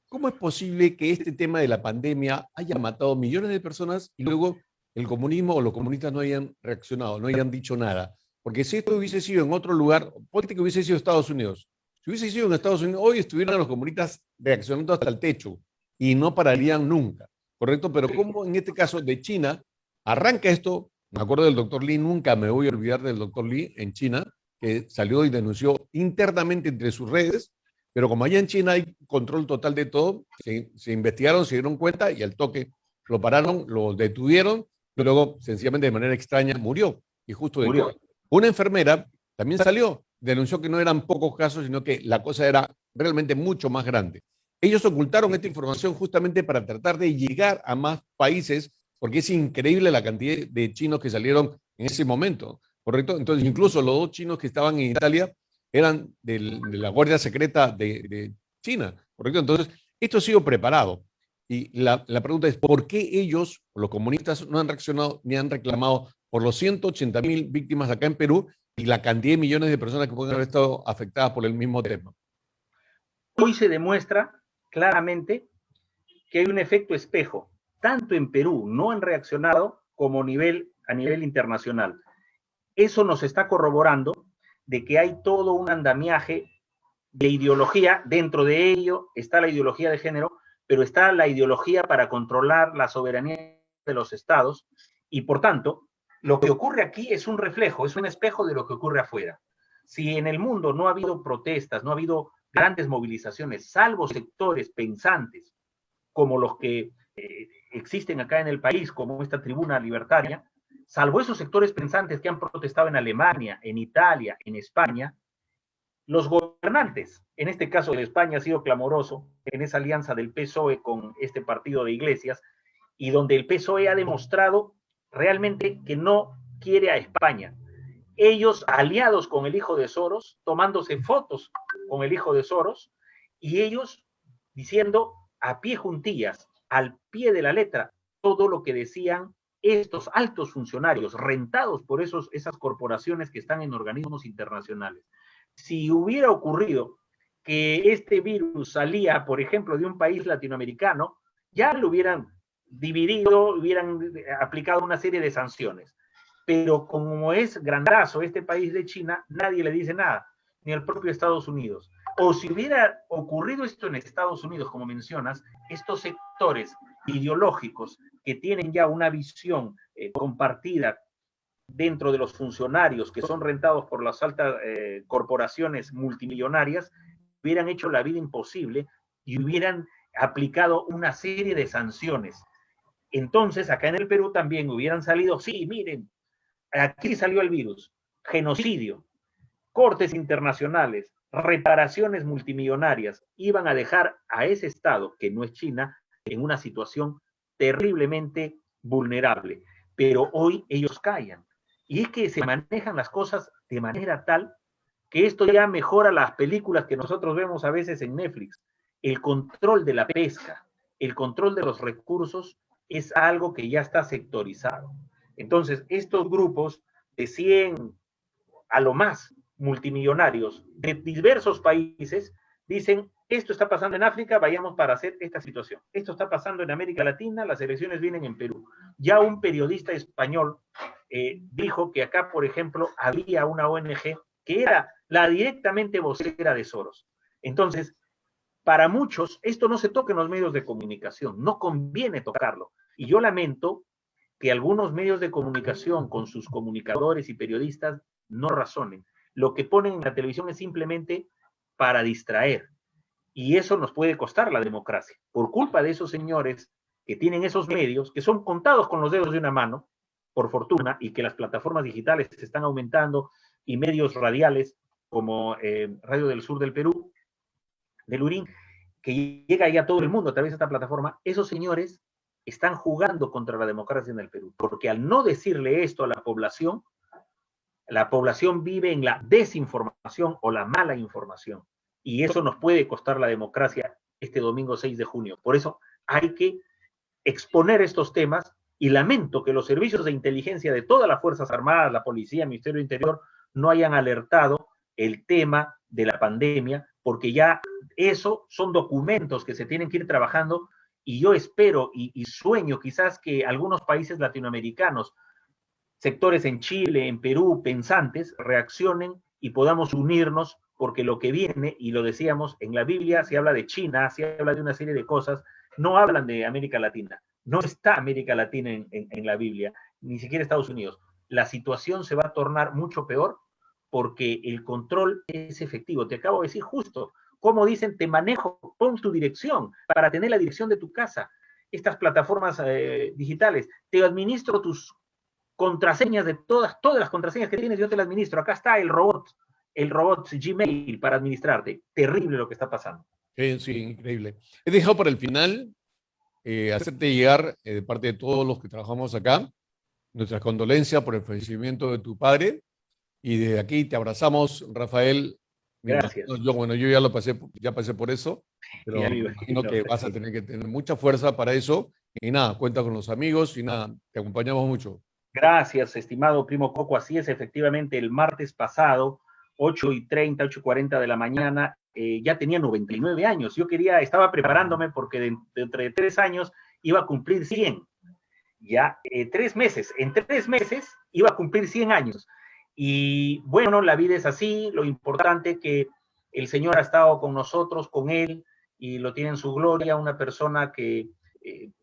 ¿Cómo es posible que este tema de la pandemia haya matado millones de personas y luego el comunismo o los comunistas no hayan reaccionado, no hayan dicho nada? Porque si esto hubiese sido en otro lugar, ponte que hubiese sido Estados Unidos. Si hubiese sido en Estados Unidos, hoy estuvieran los comunistas reaccionando hasta el techo y no pararían nunca, ¿correcto? Pero como en este caso de China, arranca esto, me acuerdo del doctor Li, nunca me voy a olvidar del doctor Li en China, que salió y denunció internamente entre sus redes, pero como allá en China hay control total de todo, se investigaron, se dieron cuenta y al toque lo pararon, lo detuvieron y luego sencillamente de manera extraña murió. y justo de Murió. COVID. Una enfermera también salió, denunció que no eran pocos casos, sino que la cosa era realmente mucho más grande. Ellos ocultaron esta información justamente para tratar de llegar a más países, porque es increíble la cantidad de chinos que salieron en ese momento, ¿correcto? Entonces, incluso los 2 chinos que estaban en Italia eran de la Guardia Secreta de China, ¿correcto? Entonces, esto ha sido preparado. Y la pregunta es, ¿por qué ellos, los comunistas, no han reaccionado ni han reclamado por los 180.000 víctimas acá en Perú y la cantidad de millones de personas que pueden haber estado afectadas por el mismo tema? Hoy se demuestra claramente que hay un efecto espejo. Tanto en Perú no han reaccionado como a nivel internacional. Eso nos está corroborando de que hay todo un andamiaje de ideología. Dentro de ello está la ideología de género, pero está la ideología para controlar la soberanía de los estados, y por tanto, lo que ocurre aquí es un reflejo, es un espejo de lo que ocurre afuera. Si en el mundo no ha habido protestas, no ha habido grandes movilizaciones, salvo sectores pensantes como los que existen acá en el país, como esta tribuna libertaria, salvo esos sectores pensantes que han protestado en Alemania, en Italia, en España, los gobernantes, en este caso de España ha sido clamoroso en esa alianza del PSOE con este partido de Iglesias, y donde el PSOE ha demostrado realmente que no quiere a España. Ellos aliados con el hijo de Soros, tomándose fotos con el hijo de Soros, y ellos diciendo a pie juntillas, al pie de la letra, todo lo que decían estos altos funcionarios rentados por esas corporaciones que están en organismos internacionales. Si hubiera ocurrido que este virus salía, por ejemplo, de un país latinoamericano, ya lo hubieran dividido, hubieran aplicado una serie de sanciones. Pero como es grandazo este país de China, nadie le dice nada, ni el propio Estados Unidos. O si hubiera ocurrido esto en Estados Unidos, como mencionas, estos sectores ideológicos que tienen ya una visión compartida dentro de los funcionarios que son rentados por las altas corporaciones multimillonarias, hubieran hecho la vida imposible y hubieran aplicado una serie de sanciones. Entonces, acá en el Perú también hubieran salido, sí, miren, aquí salió el virus, genocidio, cortes internacionales, reparaciones multimillonarias, iban a dejar a ese Estado, que no es China, en una situación terriblemente vulnerable. Pero hoy ellos callan. Y es que se manejan las cosas de manera tal que esto ya mejora las películas que nosotros vemos a veces en Netflix. El control de la pesca, el control de los recursos es algo que ya está sectorizado. Entonces, estos grupos de 100 a lo más multimillonarios de diversos países dicen, esto está pasando en África, vayamos para hacer esta situación. Esto está pasando en América Latina, las elecciones vienen en Perú. Ya un periodista español dijo que acá, por ejemplo, había una ONG que era la directamente vocera de Soros. Entonces, para muchos, esto no se toca en los medios de comunicación, no conviene tocarlo. Y yo lamento que algunos medios de comunicación con sus comunicadores y periodistas no razonen. Lo que ponen en la televisión es simplemente para distraer. Y eso nos puede costar la democracia. Por culpa de esos señores que tienen esos medios, que son contados con los dedos de una mano, por fortuna, y que las plataformas digitales se están aumentando, y medios radiales como Radio del Sur del Perú, de Lurín, que llega ya a todo el mundo a través de esta plataforma, esos señores están jugando contra la democracia en el Perú, porque al no decirle esto a la población vive en la desinformación o la mala información, y eso nos puede costar la democracia este domingo 6 de junio. Por eso hay que exponer estos temas, y lamento que los servicios de inteligencia de todas las Fuerzas Armadas, la Policía, el Ministerio del Interior, no hayan alertado el tema de la pandemia, porque ya eso son documentos que se tienen que ir trabajando, y yo espero y sueño quizás que algunos países latinoamericanos, sectores en Chile, en Perú, pensantes, reaccionen y podamos unirnos, porque lo que viene, y lo decíamos, en la Biblia se habla de China, se habla de una serie de cosas, no hablan de América Latina, no está América Latina en la Biblia, ni siquiera Estados Unidos. La situación se va a tornar mucho peor porque el control es efectivo. Te acabo de decir justo, como dicen, te manejo, pon tu dirección para tener la dirección de tu casa. Estas plataformas digitales, te administro tus contraseñas de todas las contraseñas que tienes, yo te las administro. Acá está el robot Gmail para administrarte. Terrible lo que está pasando. Sí, sí, increíble. He dejado para el final hacerte llegar, de parte de todos los que trabajamos acá, nuestras condolencias por el fallecimiento de tu padre. Y desde aquí te abrazamos, Rafael. Me Gracias. imagino, bueno, yo ya pasé por eso, pero Ya me me imagino imagino, que vas a sí. tener que tener mucha fuerza para eso. Y nada, cuenta con los amigos y nada, te acompañamos mucho. Gracias, estimado primo Coco. Así es, efectivamente, el martes pasado, 8:30, 8:40 de la mañana, ya tenía 99 años. Estaba preparándome porque dentro de 3 años iba a cumplir 100. Ya 3 meses, en 3 meses iba a cumplir 100 años. Y bueno, la vida es así, lo importante que el Señor ha estado con nosotros, con Él, y lo tiene en su gloria, una persona que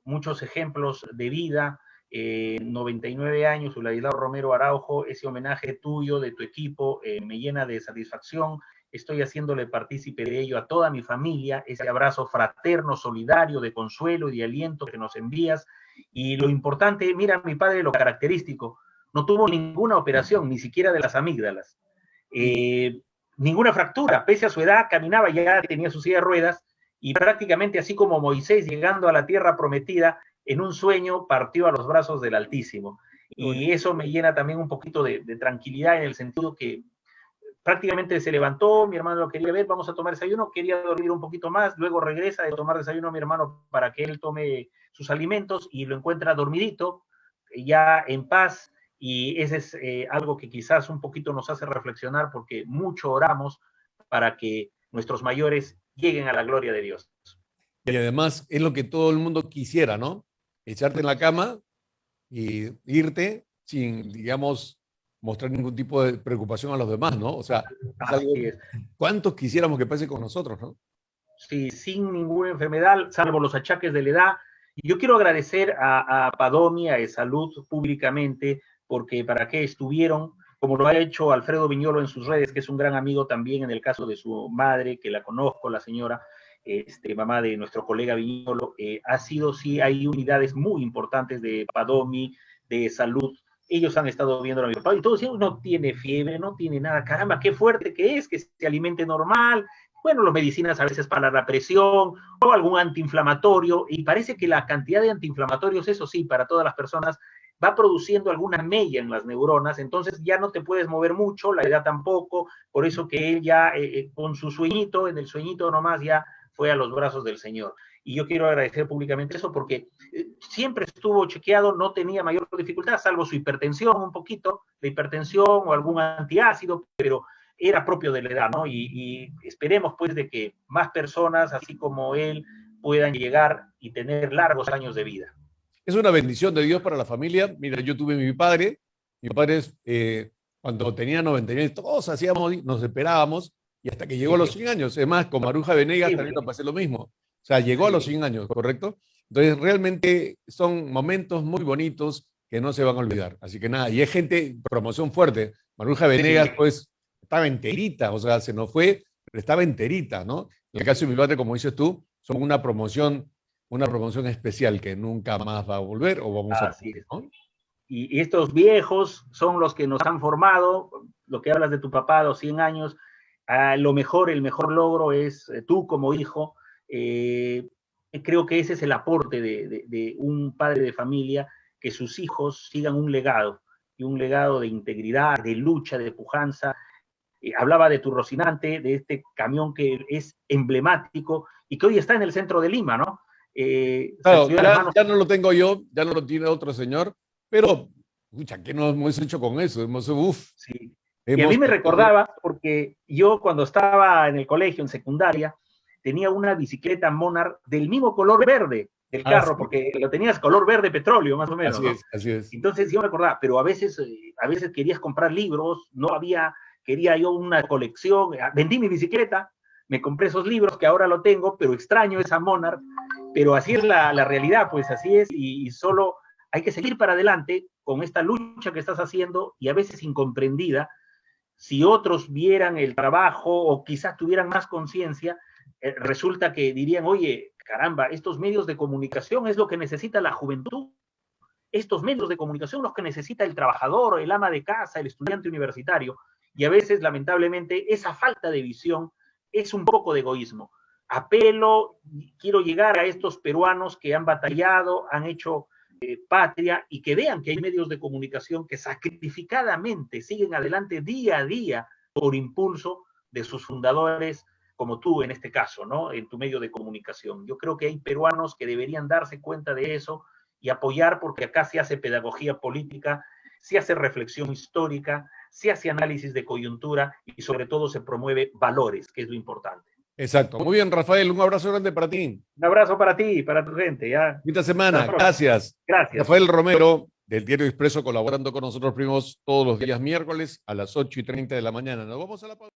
muchos ejemplos de vida, 99 años, Vladislao Romero Araujo, ese homenaje tuyo, de tu equipo, me llena de satisfacción. Estoy haciéndole partícipe de ello a toda mi familia, ese abrazo fraterno, solidario, de consuelo y de aliento que nos envías. Y lo importante, mira, mi padre, lo característico, no tuvo ninguna operación, ni siquiera de las amígdalas. Ninguna fractura, pese a su edad, caminaba, ya tenía su silla de ruedas, y prácticamente así como Moisés llegando a la tierra prometida, en un sueño partió a los brazos del Altísimo. Y eso me llena también un poquito de tranquilidad, en el sentido que prácticamente se levantó, mi hermano lo quería ver, vamos a tomar desayuno, quería dormir un poquito más, luego regresa de tomar desayuno a mi hermano para que él tome sus alimentos, y lo encuentra dormidito, ya en paz. Y ese es algo que quizás un poquito nos hace reflexionar, porque mucho oramos para que nuestros mayores lleguen a la gloria de Dios. Y además es lo que todo el mundo quisiera, ¿no? Echarte en la cama y irte sin, digamos, mostrar ningún tipo de preocupación a los demás, ¿no? O sea, es Así algo, es. ¿cuántos quisiéramos que pase con nosotros, ¿no? Sí, sin ninguna enfermedad, salvo los achaques de la edad. Y yo quiero agradecer a Padomi, a Salud, públicamente, porque para qué estuvieron, como lo ha hecho Alfredo Viñolo en sus redes, que es un gran amigo también, en el caso de su madre, que la conozco, la señora, mamá de nuestro colega Viñolo. Ha sido, sí, hay unidades muy importantes de Padomi, de Salud. Ellos han estado viendo a mi papá y todos dicen, no tiene fiebre, no tiene nada, caramba, qué fuerte que es, que se alimente normal. Bueno, las medicinas a veces para la presión o algún antiinflamatorio, y parece que la cantidad de antiinflamatorios, eso sí, para todas las personas, va produciendo alguna mella en las neuronas. Entonces ya no te puedes mover mucho, la edad tampoco, por eso que él ya con su sueñito, en el sueñito nomás, ya fue a los brazos del Señor. Y yo quiero agradecer públicamente eso, porque siempre estuvo chequeado, no tenía mayor dificultad, salvo su hipertensión un poquito, la hipertensión o algún antiácido, pero era propio de la edad, ¿no? Y esperemos pues de que más personas, así como él, puedan llegar y tener largos años de vida. Es una bendición de Dios para la familia. Mira, yo tuve mi padre cuando tenía 99, todos hacíamos, nos esperábamos, y hasta que llegó a los 100 años. Es más, con Maruja Venegas también nos pasé lo mismo. O sea, llegó a los 100 años, ¿correcto? Entonces, realmente son momentos muy bonitos que no se van a olvidar. Así que nada, y es gente, promoción fuerte. Maruja Venegas, pues, estaba enterita, o sea, se nos fue, pero estaba enterita, ¿no? En el caso de mi padre, como dices tú, son una promoción especial que nunca más va a volver o vamos a Así tener, es. ¿no? Y estos viejos son los que nos han formado. Lo que hablas de tu papá, los 100 años, lo mejor, el mejor logro es tú como hijo. Creo que ese es el aporte de un padre de familia, que sus hijos sigan un legado, y un legado de integridad, de lucha, de pujanza. Hablaba de tu Rocinante, de este camión que es emblemático y que hoy está en el centro de Lima, ¿no? Claro, Salió a las manos. ya no lo tengo yo, ya no lo tiene otro señor, pero, escucha, ¿qué nos hemos hecho con eso? Sí. Y a mí Hemos me tenido, recordaba, porque yo cuando estaba en el colegio, en secundaria, tenía una bicicleta Monarch del mismo color verde del carro, sí, porque lo tenías color verde petróleo, más o menos, así ¿no? es, así es. Entonces yo me acordaba, pero a veces querías comprar libros, no había, quería yo una colección, vendí mi bicicleta, me compré esos libros que ahora lo tengo, pero extraño esa Monarch. Pero así es la realidad, pues así es, y solo hay que seguir para adelante con esta lucha que estás haciendo, y a veces incomprendida. Si otros vieran el trabajo o quizás tuvieran más conciencia, resulta que dirían, oye, caramba, estos medios de comunicación es lo que necesita la juventud. estos medios de comunicación los que necesita el trabajador, el ama de casa, el estudiante universitario, y a veces, lamentablemente, esa falta de visión es un poco de egoísmo. Apelo, quiero llegar a estos peruanos que han batallado, han hecho patria, y que vean que hay medios de comunicación que sacrificadamente siguen adelante día a día por impulso de sus fundadores, como tú en este caso, ¿no? En tu medio de comunicación. Yo creo que hay peruanos que deberían darse cuenta de eso y apoyar, porque acá se hace pedagogía política, se hace reflexión histórica, se hace análisis de coyuntura y sobre todo se promueve valores, que es lo importante. Exacto. Muy bien, Rafael, un abrazo grande para ti. Un abrazo para ti y para tu gente. Ya. Esta semana, gracias. Gracias. Rafael Romero, del Diario Expreso, colaborando con nosotros, primos todos los días miércoles a las 8:30 de la mañana. Nos vamos a la pausa.